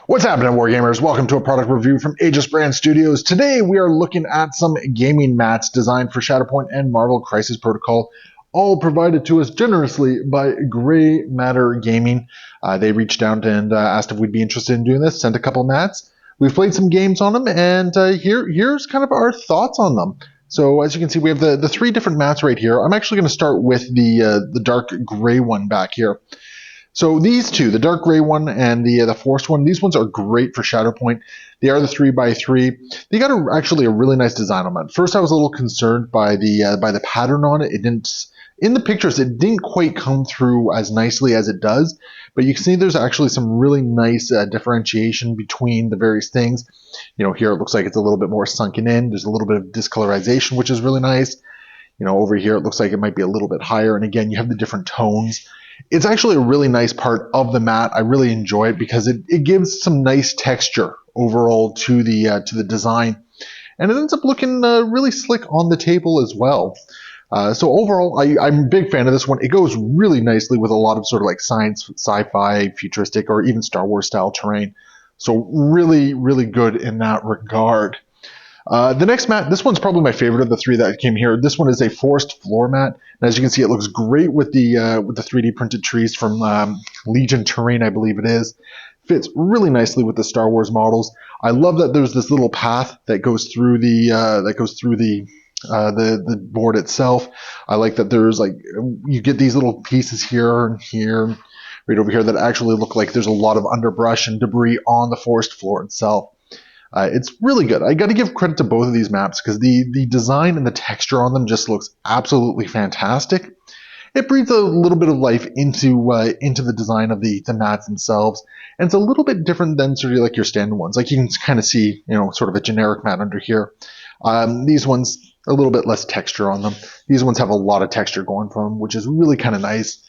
What's happening, Wargamers? Welcome to a product review from Aegisbrand Studios. Today we are looking at some gaming mats designed for Shatterpoint and Marvel Crisis Protocol, all provided to us generously by Gray Matter Gaming. They reached out and asked if we'd be interested in doing this, sent a couple mats. We've played some games on them, and here's kind of our thoughts on them. So as you can see, we have the three different mats right here. I'm actually going to start with the dark gray one back here. So these two, the dark gray one and the forest one, these ones are great for Shatterpoint. They are the 3x3. They got actually a really nice design on them. First, I was a little concerned by the pattern on it. It didn't, in the pictures, it didn't quite come through as nicely as it does. But you can see there's actually some really nice differentiation between the various things. You know, here it looks like it's a little bit more sunken in. There's a little bit of discolorization, which is really nice. You know, over here it looks like it might be a little bit higher. And again, you have the different tones. It's actually a really nice part of the mat. I really enjoy it because it gives some nice texture overall to the design, and it ends up looking really slick on the table as well. So overall, I'm a big fan of this one. It goes really nicely with a lot of sort of like science, sci-fi, futuristic, or even Star Wars style terrain. So really, really good in that regard. The next mat, this one's probably my favorite of the three that came here. This one is a forest floor mat, and as you can see, it looks great with the 3D printed trees from Legion Terrain, I believe it is. Fits really nicely with the Star Wars models. I love that there's this little path that goes through the board itself. I like that there's like you get these little pieces here and here, right over here that actually look like there's a lot of underbrush and debris on the forest floor itself. It's really good. I got to give credit to both of these maps because the design and the texture on them just looks absolutely fantastic. It breathes a little bit of life into the design of the mats themselves, and it's a little bit different than sort of like your standard ones. Like you can kind of see, you know, sort of a generic mat under here. These ones, a little bit less texture on them. These ones have a lot of texture going for them, which is really kind of nice.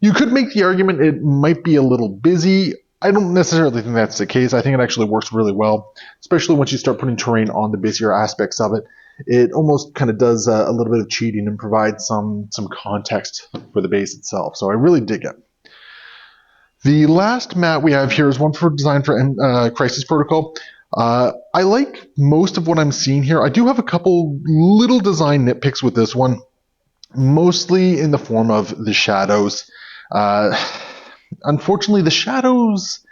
You could make the argument it might be a little busy. I don't necessarily think that's the case. I think it actually works really well, especially once you start putting terrain on the busier aspects of it. It almost kind of does a little bit of cheating and provides some context for the base itself. So I really dig it. The last mat we have here is one designed for Crisis Protocol. I like most of what I'm seeing here. I do have a couple little design nitpicks with this one, mostly in the form of the shadows. Unfortunately, the shadows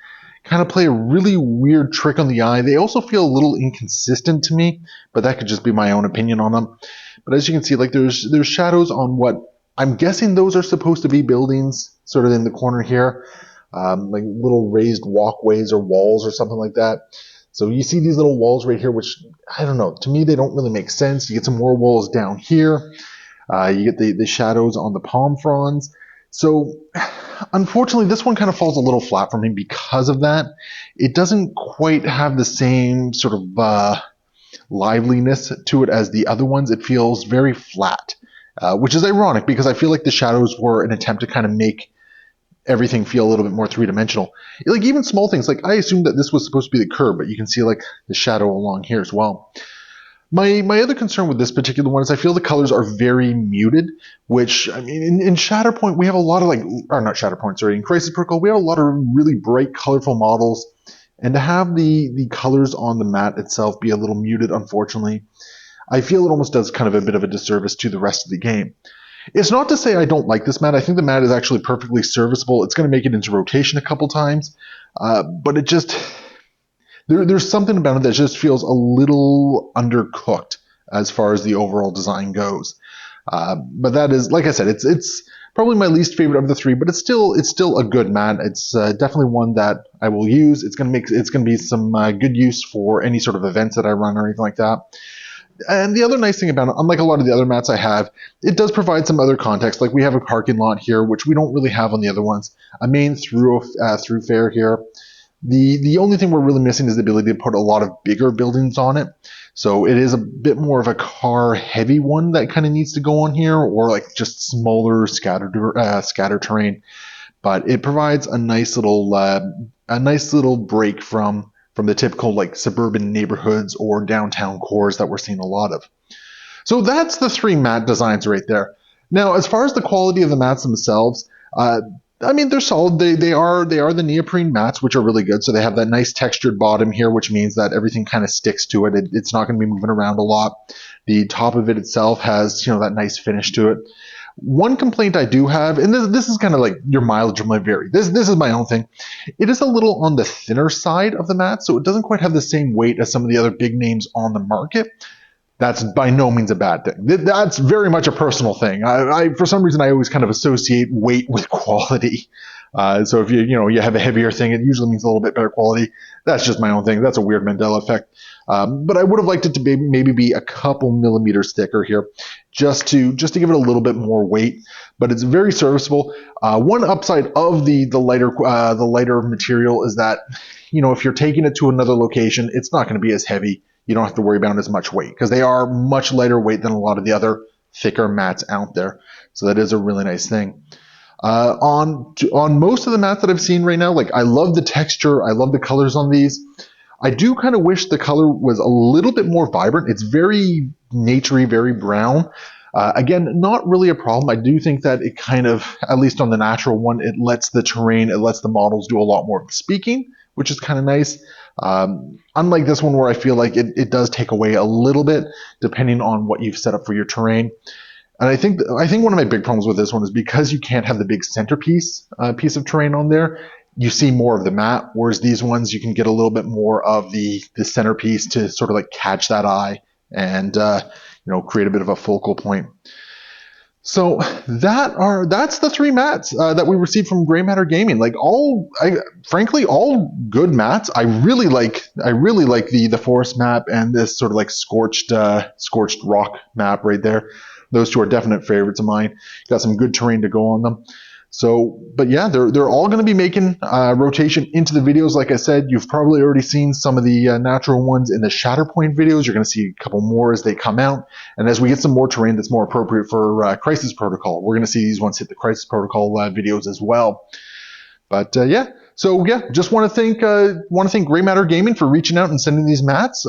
kind of play a really weird trick on the eye. They also feel a little inconsistent to me, but that could just be my own opinion on them. But as you can see, like there's shadows on what I'm guessing those are supposed to be buildings, sort of in the corner here, like little raised walkways or walls or something like that. So you see these little walls right here, which I don't know. To me, they don't really make sense. You get some more walls down here. You get the shadows on the palm fronds. So unfortunately, this one kind of falls a little flat for me because of that. It doesn't quite have the same sort of liveliness to it as the other ones. It feels very flat, which is ironic because I feel like the shadows were an attempt to kind of make everything feel a little bit more three-dimensional. Like even small things, like I assumed that this was supposed to be the curb, but you can see like the shadow along here as well. My other concern with this particular one is I feel the colors are very muted, which, I mean, in Shatterpoint, we have a lot of not Shatterpoint, sorry, in Crisis Protocol, we have a lot of really bright, colorful models, and to have the colors on the mat itself be a little muted, unfortunately, I feel it almost does kind of a bit of a disservice to the rest of the game. It's not to say I don't like this mat. I think the mat is actually perfectly serviceable. It's going to make it into rotation a couple times, but it just... There's something about it that just feels a little undercooked as far as the overall design goes. But that is, like I said, it's probably my least favorite of the three, but it's still a good mat. It's definitely one that I will use. It's gonna be some good use for any sort of events that I run or anything like that. And the other nice thing about it, unlike a lot of the other mats I have, it does provide some other context. Like we have a parking lot here, which we don't really have on the other ones. A main thoroughfare here. The only thing we're really missing is the ability to put a lot of bigger buildings on it. So it is a bit more of a car-heavy one that kind of needs to go on here, or like just smaller scattered terrain. But it provides a nice little break from the typical like suburban neighborhoods or downtown cores that we're seeing a lot of. So that's the three mat designs right there. Now, as far as the quality of the mats themselves, I mean, they're solid. They are the neoprene mats, which are really good. So they have that nice textured bottom here, which means that everything kind of sticks to it. It's not going to be moving around a lot. The top of it itself has, that nice finish to it. One complaint I do have, and this is kind of like your mileage might vary. This is my own thing. It is a little on the thinner side of the mat, so it doesn't quite have the same weight as some of the other big names on the market. That's by no means a bad thing. That's very much a personal thing. I for some reason I always kind of associate weight with quality. So if you have a heavier thing, it usually means a little bit better quality. That's just my own thing. That's a weird Mandela effect. But I would have liked it to maybe be a couple millimeters thicker here, just to give it a little bit more weight. But it's very serviceable. One upside of the lighter material is that if you're taking it to another location, it's not going to be as heavy. You don't have to worry about as much weight because they are much lighter weight than a lot of the other thicker mats out there. So that is a really nice thing. On most of the mats that I've seen right now, like I love the texture, I love the colors on these. I do kind of wish the color was a little bit more vibrant. It's very naturey, very brown. Again, not really a problem. I do think that it kind of, at least on the natural one, it lets the terrain, it lets the models do a lot more of the speaking, which is kind of nice. Unlike this one where I feel like it does take away a little bit depending on what you've set up for your terrain. And I think one of my big problems with this one is because you can't have the big centerpiece piece of terrain on there, you see more of the map, whereas these ones you can get a little bit more of the centerpiece to sort of like catch that eye and create a bit of a focal point. So that's the three mats that we received from Gray Matter Gaming. Like frankly, all good mats. I really like the forest map and this sort of like scorched rock map right there. Those two are definite favorites of mine. Got some good terrain to go on them. So, but yeah, they're all going to be making rotation into the videos. Like I said, you've probably already seen some of the natural ones in the Shatterpoint videos. You're going to see a couple more as they come out. And as we get some more terrain that's more appropriate for Crisis Protocol, we're going to see these ones hit the Crisis Protocol videos as well. But yeah, so yeah, just want to thank Gray Matter Gaming for reaching out and sending these mats.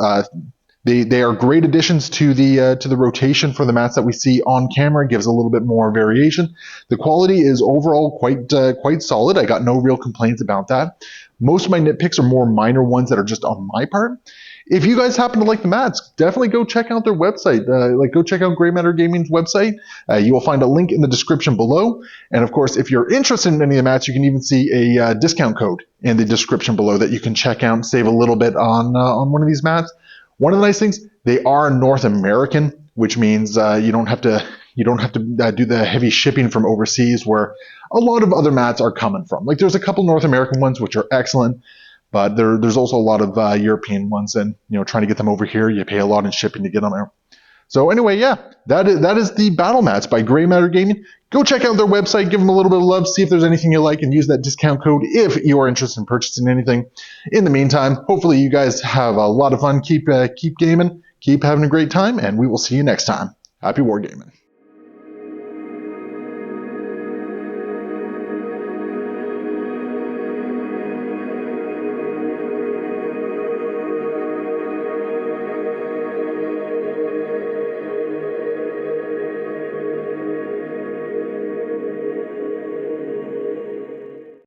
They are great additions to the rotation for the mats that we see on camera. It gives a little bit more variation. The quality is overall quite solid. I got no real complaints about that. Most of my nitpicks are more minor ones that are just on my part. If you guys happen to like the mats, definitely go check out their website. Go check out Gray Matter Gaming's website. You will find a link in the description below. And of course, if you're interested in any of the mats, you can even see a discount code in the description below that you can check out and save a little bit on one of these mats. One of the nice things, they are North American, which means you don't have to do the heavy shipping from overseas where a lot of other mats are coming from. Like there's a couple North American ones which are excellent, but there's also a lot of European ones, and trying to get them over here, you pay a lot in shipping to get them out. So anyway, yeah, that is the Battle Mats by Gray Matter Gaming. Go check out their website, give them a little bit of love, see if there's anything you like, and use that discount code if you are interested in purchasing anything. In the meantime, hopefully you guys have a lot of fun. Keep gaming, keep having a great time, and we will see you next time. Happy wargaming.